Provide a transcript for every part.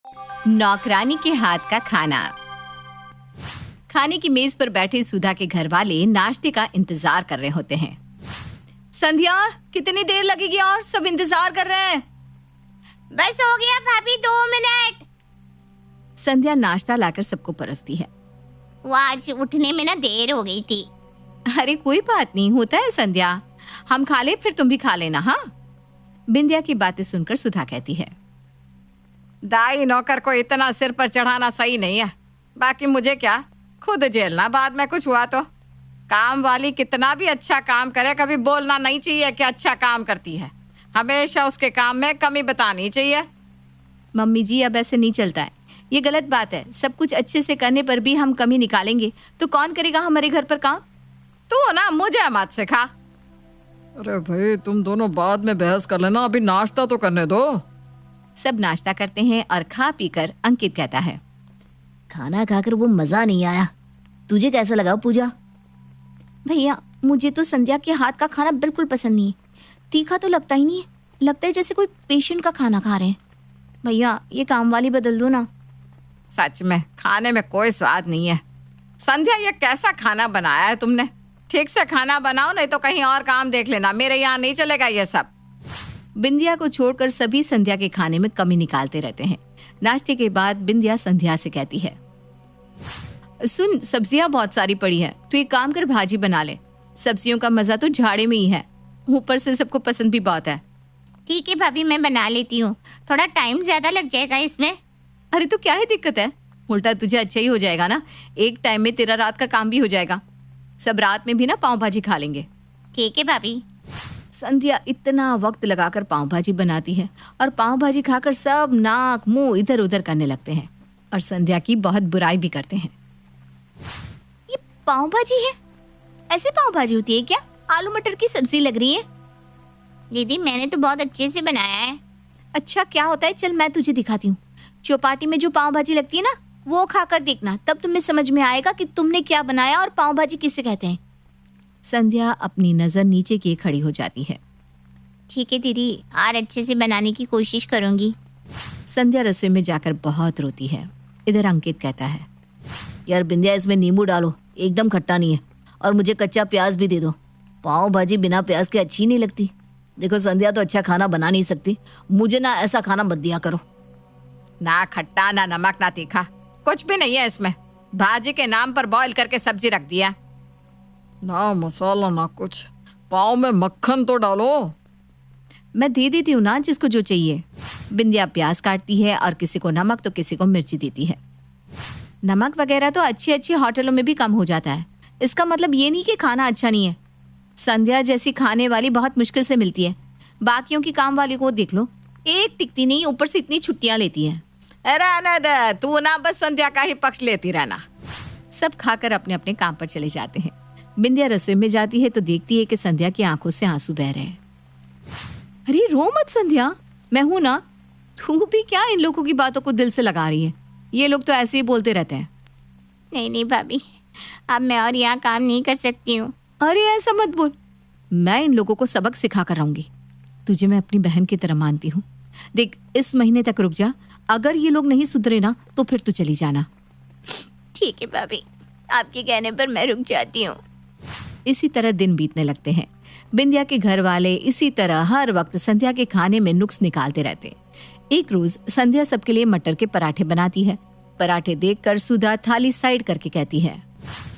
नौकरानी के हाथ का खाना। खाने की मेज पर बैठे सुधा के घर वाले नाश्ते का इंतजार कर रहे होते हैं। संध्या, कितनी देर लगेगी और सब इंतजार कर रहे हैं। बस हो गया भाभी, 2 मिनट। संध्या नाश्ता लाकर सबको परोसती है। वो आज उठने में ना देर हो गई थी। अरे कोई बात नहीं, होता है संध्या, हम खा ले फिर तुम भी खा लेना। हाँ, बिंदिया की बातें सुनकर सुधा कहती है, दाई नौकर को इतना सिर पर चढ़ाना सही नहीं है। बाकी मुझे क्या, खुद झेलना बाद में कुछ हुआ तो। काम वाली कितना भी अच्छा काम करे, कभी बोलना नहीं चाहिए कि अच्छा काम करती है। हमेशा उसके काम में कमी बतानी चाहिए। मम्मी जी, अब ऐसे नहीं चलता है, ये गलत बात है। सब कुछ अच्छे से करने पर भी हम कमी निकालेंगे तो कौन करेगा हमारे घर पर काम? तू ना मुझे मत सिखा। अरे भाई, तुम दोनों बाद में बहस कर लेना, अभी नाश्ता तो करने दो। सब नाश्ता करते हैं और खा पीकर अंकित कहता है, खाना खाकर वो मजा नहीं आया। तुझे कैसा लगा पूजा? भैया, मुझे तो संध्या के हाथ का खाना बिल्कुल पसंद नहीं है। तीखा तो लगता ही नहीं है, लगता है जैसे कोई पेशेंट का खाना खा रहे हैं। भैया, ये काम वाली बदल दो ना। सच में खाने में कोई स्वाद नहीं है। संध्या, ये कैसा खाना बनाया है तुमने? ठीक से खाना बनाओ, नहीं तो कहीं और काम देख लेना। मेरे यहाँ नहीं चलेगा ये सब। बिंदिया को छोड़कर सभी संध्या के खाने में कमी निकालते रहते हैं। नाश्ते के बाद बिंदिया संध्या से कहती है, सुन, सब्जियां बहुत सारी पड़ी है, तू एक काम कर, भाजी बना ले। सब्जियों का मजा तो झाड़े में ही है, ऊपर से सबको पसंद भी बहुत है। ठीक है भाभी, मैं बना लेती हूँ। थोड़ा टाइम ज्यादा लग जाएगा इसमें। अरे तो क्या है दिक्कत है, उल्टा तुझे अच्छा ही हो जाएगा ना। एक टाइम में तेरा रात का काम भी हो जाएगा। सब रात में भी ना पाव भाजी खा लेंगे। ठीक है भाभी। संध्या इतना वक्त लगाकर पाव भाजी बनाती है और पाव भाजी खाकर सब नाक मुंह इधर उधर करने लगते हैं और संध्या की बहुत बुराई भी करते हैं। ये पाव भाजी है? ऐसे पाव भाजी होती है क्या? आलू मटर की सब्जी लग रही है। दीदी, मैंने तो बहुत अच्छे से बनाया है। अच्छा, क्या होता है? चल मैं तुझे दिखाती हूँ। चौपाटी में जो पाव भाजी लगती है ना, वो खाकर देखना, तब तुम्हें समझ में आएगा कि तुमने क्या बनाया और पाव भाजी किसे कहते हैं। संध्या अपनी नजर नीचे किए खड़ी हो जाती है। ठीक है दीदी, और अच्छे से बनाने की कोशिश करूंगी। संध्या रसोई में जाकर बहुत रोती है। इधर अंकित कहता है, यार बिंदिया, इसमें नींबू डालो, एकदम खट्टा नहीं है। और मुझे कच्चा प्याज भी दे दो। पाव भाजी बिना प्याज के अच्छी नहीं लगती। देखो, संध्या तो अच्छा खाना बना नहीं सकती, मुझे ना ऐसा खाना मत दिया करो। ना खट्टा, ना नमक, ना तीखा, कुछ भी नहीं है इसमें। भाजी के नाम पर बॉईल करके सब्जी रख दिया। ना मसाला ना कुछ, पाव में मक्खन तो डालो। मैं दे देती हूँ ना जिसको जो चाहिए। बिंदिया प्याज काटती है और किसी को नमक तो किसी को मिर्ची देती है। नमक वगैरह तो अच्छी अच्छी होटलों में भी कम हो जाता है। इसका मतलब ये नहीं कि खाना अच्छा नहीं है। संध्या जैसी खाने वाली बहुत मुश्किल से मिलती है। बाकियों की काम वाली को देख लो, एक टिकती नहीं, ऊपर से इतनी छुट्टियां लेती है। रहने दे, तू ना बस संध्या का ही पक्ष लेती रहना। सब खाकर अपने अपने काम पर चले जाते हैं। बिंदिया रसोई में जाती है तो देखती है कि संध्या की आंखों से आंसू बह रहे हैं। अरे रो मत संध्या, मैं हूं ना। तू भी क्या इन लोगों की बातों को दिल से लगा रही है? ये लोग तो ऐसे ही बोलते रहते हैं। नहीं नहीं भाभी, अब मैं और यहाँ काम नहीं कर सकती हूँ। अरे ऐसा मत बोल, मैं इन लोगों को सबक सिखा कर रहूंगी। तुझे मैं अपनी बहन की तरह मानती हूँ। देख, इस महीने तक रुक जा, अगर ये लोग नहीं सुधरे ना तो फिर तू चली जाना। ठीक है भाभी, आपके कहने पर मैं रुक जाती हूँ। इसी तरह दिन बीतने लगते हैं। बिंदिया के घर वाले इसी तरह हर वक्त संध्या के खाने में नुक्स निकालते रहते। एक रोज संध्या सबके लिए मटर के पराठे बनाती है। पराठे देखकर सुधा थाली साइड करके कहती है,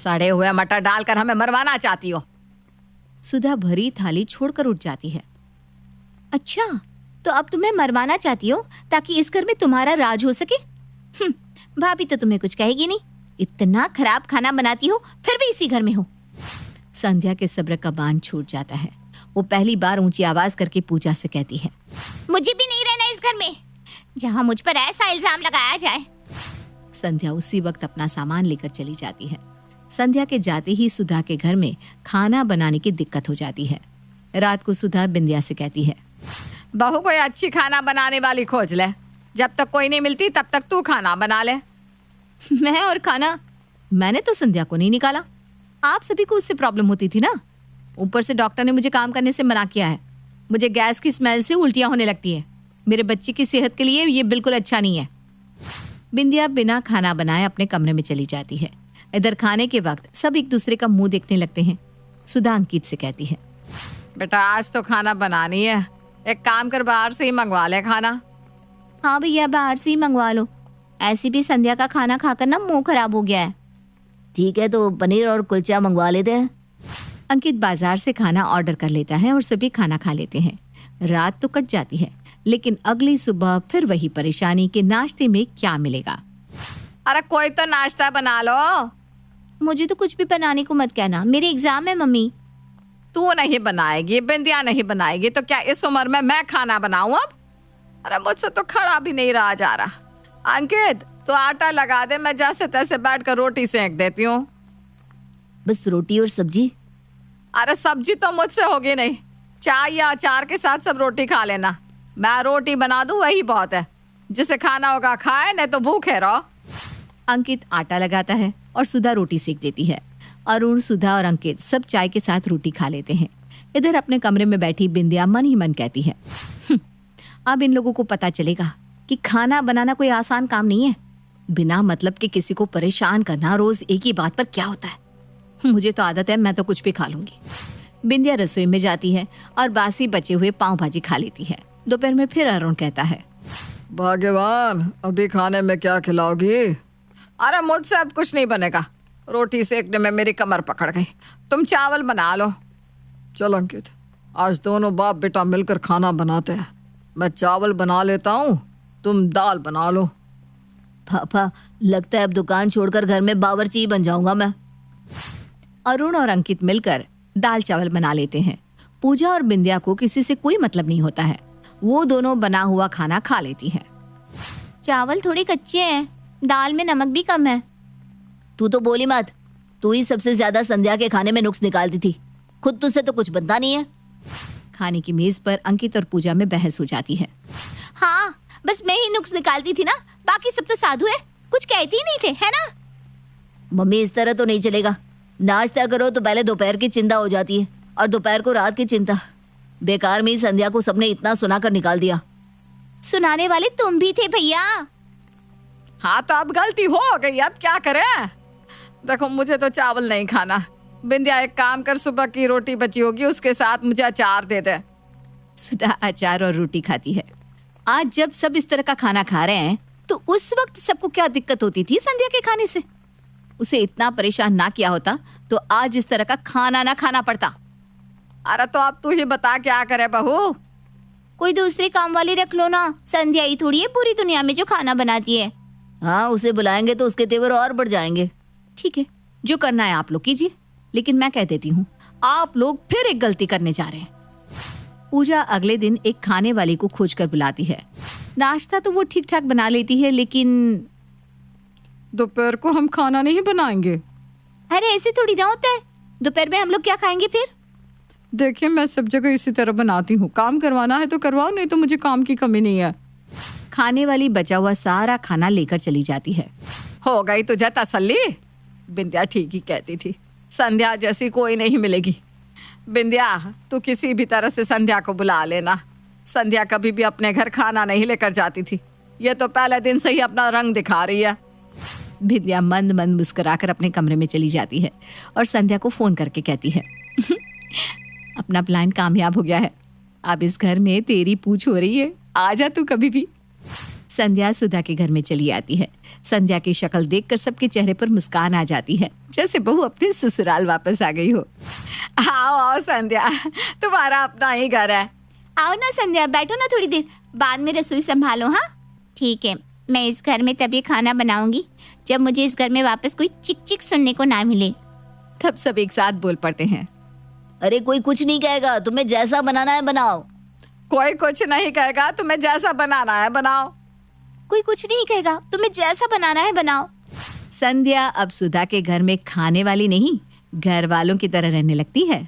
सड़े हुए मटर डालकर हमें मरवाना चाहती हो? सुधा भरी थाली छोड़कर उठ जाती है। अच्छा, तो अब तुम्हें मरवाना चाहती हो ताकि इस घर में तुम्हारा राज हो सके? भाभी तो तुम्हें कुछ कहेगी नहीं। इतना खराब खाना बनाती हो, फिर भी इसी घर में हो। संध्या के सब्र का बांध छूट जाता है। वो पहली बार ऊंची आवाज करके पूजा से कहती है, मुझे भी नहीं रहना इस घर में जहाँ मुझ पर ऐसा इल्जाम लगाया जाए। संध्या उसी वक्त अपना सामान लेकर चली जाती है। संध्या के जाते ही सुधा के घर में खाना बनाने की दिक्कत हो जाती है। रात को सुधा बिंदिया से कहती है, बहू कोई अच्छी खाना बनाने वाली खोज ले। जब तक कोई नहीं मिलती तब तक तू खाना बना ले। मैं और खाना? मैंने तो संध्या को नहीं निकाला, आप सभी को उससे प्रॉब्लम होती थी ना। ऊपर से डॉक्टर ने मुझे काम करने से मना किया है। मुझे गैस की स्मेल से उल्टियां होने लगती है। मेरे बच्चे की सेहत के लिए ये बिल्कुल अच्छा नहीं है। बिंदिया बिना खाना बनाए अपने कमरे में चली जाती है। इधर खाने के वक्त सब एक दूसरे का मुंह देखने लगते हैं। सुधा अंकित से कहती है, बेटा आज तो खाना बनानी है, एक काम कर बाहर से ही मंगवा ले खाना। हाँ भैया, बाहर से ही मंगवा लो। ऐसी भी संध्या का खाना खाकर ना मुंह खराब हो गया है। ठीक है, तो पनीर और कुलचा मंगवा लेते हैं। अंकित बाजार से खाना ऑर्डर कर लेता है और सभी खाना खा लेते हैं। रात तो कट जाती है, लेकिन अगली सुबह फिर वही परेशानी कि नाश्ते में क्या मिलेगा। अरे कोई तो नाश्ता बना लो। मुझे तो कुछ भी बनाने को मत कहना, मेरे एग्जाम है मम्मी। तू नहीं बनाएगी, बिंदिया नहीं बनाएगी, तो क्या इस उम्र में मैं खाना बनाऊं अब? अरे मुझसे तो खड़ा भी नहीं रहा जा रहा। अंकित तो आटा लगा दे, मैं जैसे तैसे बैठ कर रोटी सेंक देती हूँ। बस रोटी और सब्जी? अरे सब्जी तो मुझसे होगी नहीं, चाय या अचार के साथ सब रोटी खा लेना। मैं रोटी बना दूं वही बहुत है, जिसे खाना होगा खाए, नहीं तो भूखे रहो। अंकित आटा लगाता है और सुधा रोटी सेक देती है। अरुण, सुधा और अंकित सब चाय के साथ रोटी खा लेते हैं। इधर अपने कमरे में बैठी बिंदिया मन ही मन कहती है, अब इन लोगों को पता चलेगा कि खाना बनाना कोई आसान काम नहीं है। बिना मतलब के किसी को परेशान करना रोज एक ही बात पर क्या होता है। मुझे तो आदत है, मैं तो कुछ भी खा लूंगी। बिंदिया रसोई में जाती है और बासी बचे हुए पाव भाजी खा लेती है। दोपहर में फिर अरुण कहता है, भाग्यवान, अभी खाने में क्या खिलाओगी? अरे मुझसे अब कुछ नहीं बनेगा, रोटी सेकने में मेरी कमर पकड़ गई। तुम चावल बना लो। चल अंकित, आज दोनों बाप बेटा मिलकर खाना बनाते हैं। मैं चावल बना लेता हूँ, तुम दाल बना लो। पापा, लगता है अब दुकान छोड़कर घर में बावर्ची बन जाऊंगा मैं। अरुण और अंकित मिलकर दाल चावल बना लेते हैं। पूजा और बिंदिया को किसी से कोई मतलब नहीं होता है, वो दोनों बना हुआ खाना खा लेती हैं। चावल थोड़े कच्चे हैं, दाल में नमक भी कम है। तू तो बोली मत, तू ही सबसे ज्यादा संध्या के खाने में नुक्स निकालती थी, खुद तुझसे तो कुछ बनता नहीं है। खाने की मेज पर अंकित और पूजा में बहस हो जाती है। हाँ, बस मैं ही नुक्स निकालती थी ना, बाकी सब तो साधु है, कुछ कहते ही नहीं थे, है ना? मम्मी इस तरह तो नहीं चलेगा। नाश्ता करो तो पहले दोपहर की चिंता हो जाती है और दोपहर को रात की चिंता। बेकार में ही संध्या को सबने इतना सुनाकर निकाल दिया। सुनाने वाले तुम भी थे भैया। हाँ तो अब गलती हो गई, अब क्या करें? देखो मुझे तो चावल नहीं खाना। बिंदिया एक काम कर, सुबह की रोटी बची होगी उसके साथ मुझे अचार दे दे। सुधा अचार और रोटी खाती है। आज जब सब इस तरह का खाना खा रहे हैं तो उस वक्त सबको क्या दिक्कत होती थी संध्या के खाने से? उसे इतना परेशान ना किया होता तो आज इस तरह का खाना ना खाना पड़ता। अरे तो अब तू ही बता क्या करे बहू? कोई दूसरी काम वाली रख लो ना, संध्या ही थोड़ी है पूरी दुनिया में जो खाना बनाती है। हाँ, उसे बुलाएंगे तो उसके तेवर और बढ़ जाएंगे। ठीक है, जो करना है आप लोग कीजिए, लेकिन मैं कह देती हूँ आप लोग फिर एक गलती करने जा रहे हैं। पूजा अगले दिन एक खाने वाली को खोज कर बुलाती है। नाश्ता तो वो ठीक ठाक बना लेती है, लेकिन दोपहर को हम खाना नहीं बनाएंगे। अरे ऐसे थोड़ी ना होता है, दोपहर में हम लोग क्या खाएंगे फिर? देखिए मैं सब जगह इसी तरह बनाती हूँ, काम करवाना है तो करवाओ, नहीं तो मुझे काम की कमी नहीं है। खाने वाली बचा हुआ सारा खाना लेकर चली जाती है। हो गई तुझे तसल्ली? बिंदिया ठीक ही कहती थी, संध्या जैसी कोई नहीं मिलेगी। बिंदिया तू किसी भी तरह से संध्या को बुला लेना। संध्या कभी भी अपने घर खाना नहीं लेकर जाती थी, ये तो पहले दिन से ही अपना रंग दिखा रही है। बिंदिया मंद मंद मुस्कुराकर अपने कमरे में चली जाती है और संध्या को फोन करके कहती है, अपना प्लान कामयाब हो गया है, अब इस घर में तेरी पूछ हो रही है, आजा तू कभी भी। संध्या सुधा के घर में चली आती है। संध्या की शक्ल देखकर सबके चेहरे पर मुस्कान आ जाती है, जैसे बहू अपने ससुराल वापस आ गई हो। आओ आओ संध्या, तुम्हारा अपना ही घर है। आओ ना संध्या, बैठो ना थोड़ी देर, बाद में रसोई संभालो। हाँ ठीक है, मैं इस घर में तभी खाना बनाऊंगी जब मुझे इस घर में वापस कोई चिक चिक सुनने को ना मिले। तब सब एक साथ बोल पड़ते हैं, अरे कोई कुछ नहीं कहेगा, तुम्हें जैसा बनाना है बनाओ। कोई कुछ नहीं कहेगा, तुम्हें जैसा बनाना है बनाओ। कोई कुछ नहीं कहेगा, तुम्हें जैसा बनाना है बनाओ। संध्या अब सुधा के घर में खाने वाली नहीं, घर वालों की तरह रहने लगती है।